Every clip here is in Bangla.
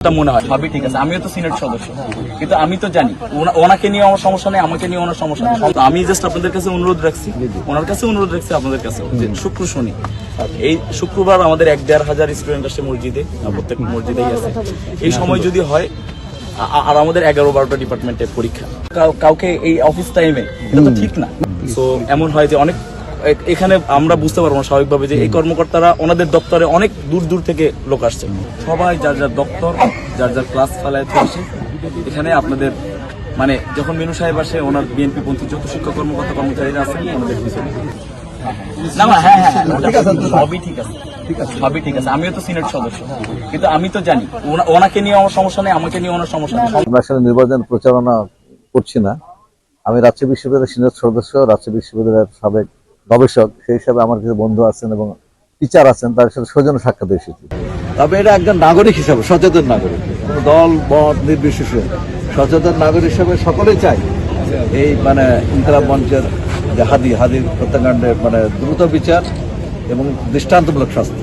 মনে হয় সবই ঠিক আছে। আমিও তো সিনেট সদস্য, কিন্তু আমি তো জানি ওনাকে নিয়ে আমার সমস্যা নেই, আমাকে নিয়ে ওনার সমস্যা নেই। আমি জাস্ট আপনাদের কাছে অনুরোধ রাখছি, ওনার কাছে অনুরোধ রাখছি, আপনাদের কাছে যে শুক্র শনি এই শুক্রবার আমাদের 1-1.5 স্টুডেন্ট আসছে মসজিদে, প্রত্যেক মসজিদেই আছে। এই সময় যদি হয়, আর আমাদের 11-12টা ডিপার্টমেন্টে পরীক্ষা, কাউকে এই অফিস টাইমে, এটা তো ঠিক না। তো এমন হয় যে অনেক এখানে আমরা বুঝতে পারবো না স্বাভাবিকভাবে যে এই কর্মকর্তারা ওনাদের দপ্তরে অনেক দূর দূর থেকে লোক আসছে, সবাই যার যার দপ্তর যার যার ক্লাস ফেলায় আসে এখানে। আপনাদের মানে যখন মেনু সাহেব আসে, ওনার বিএনপি পন্থী যত শিক্ষক কর্মকর্তা কর্মচারীরা আছেন ওনাদের পিছনে না না হ্যাঁ হ্যাঁ সবই ঠিক আছে, সবই ঠিক আছে। আমিও তো সিনেট সদস্য, কিন্তু আমি তো জানি ওনাকে নিয়ে আমার সমস্যা নেই, আমাকে নিয়ে ওনার সমস্যা নেই। আমরা আসলে নির্বাচন প্রচারণা করছি না। আমি রাজশাহী বিশ্ববিদ্যালয়ের সিনিয়র সদস্য, রাজশাহী বিশ্ববিদ্যালয়ের সাবেক গবেষক, সেই হিসাবে আমার কিছু বন্ধু আছেন এবং টিচার আছেন, তাদের সাথে সৌজন্য সাক্ষাৎ এসেছি। তবে এটা একজন নাগরিক হিসাবে, সচেতন নাগরিক, কোনো দল মত নির্বিশেষে সচেতন নাগরিক হিসাবে সকলেই চাই এই মানে ইনকিলাব মঞ্চের যে হাদির হত্যাকাণ্ডের দ্রুত বিচার এবং দৃষ্টান্তমূলক শাস্তি।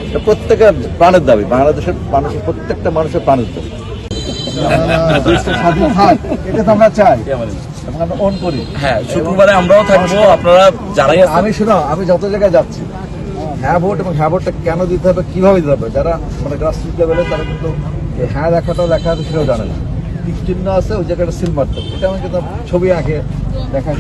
এটা প্রত্যেকের প্রাণের দাবি, বাংলাদেশের মানুষের প্রত্যেকটা মানুষের প্রাণের দাবি। এটা তো আমরা চাই, আমরা অন করি। হ্যাঁ, শুক্রবারে আমরাও থাকবো, আপনারা যারাই আমি যত জায়গায় যাচ্ছি, হ্যাঁ ভোট এবং হ্যাঁ ভোটটা কেন দিতে হবে, কিভাবে দিতে হবে, যারা গ্রাসরুট লেভেলে তারা কিন্তু হ্যাঁ লেখাটাও লেখা আছে সেটাও জানে না। টিক চিহ্ন আছে, ওই জায়গাটা সিল মারতে হবে, এটা আমি কিন্তু ছবি আঁকে দেখাই।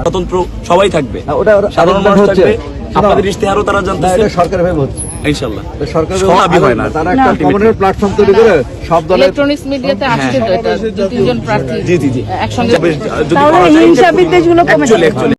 স্বতন্ত্র সবাই থাকবে, ওটা সাধারণ মানুষ থাকবে, আপনাদের ইশতেহারও তারা জানতেছে। সরকার ভাবে হচ্ছে ইনশাআল্লাহ, সরকার হয় না, তারা একটা কমিউনিটি প্ল্যাটফর্ম তৈরি করে সব দলের ইলেকট্রনিক্স মিডিয়াতে আসছে তো, এটা 2-3 জন প্রার্থী জি একসঙ্গে যদি করা যায়। হিসাব বিদ্বেষগুলো কমে যাবে।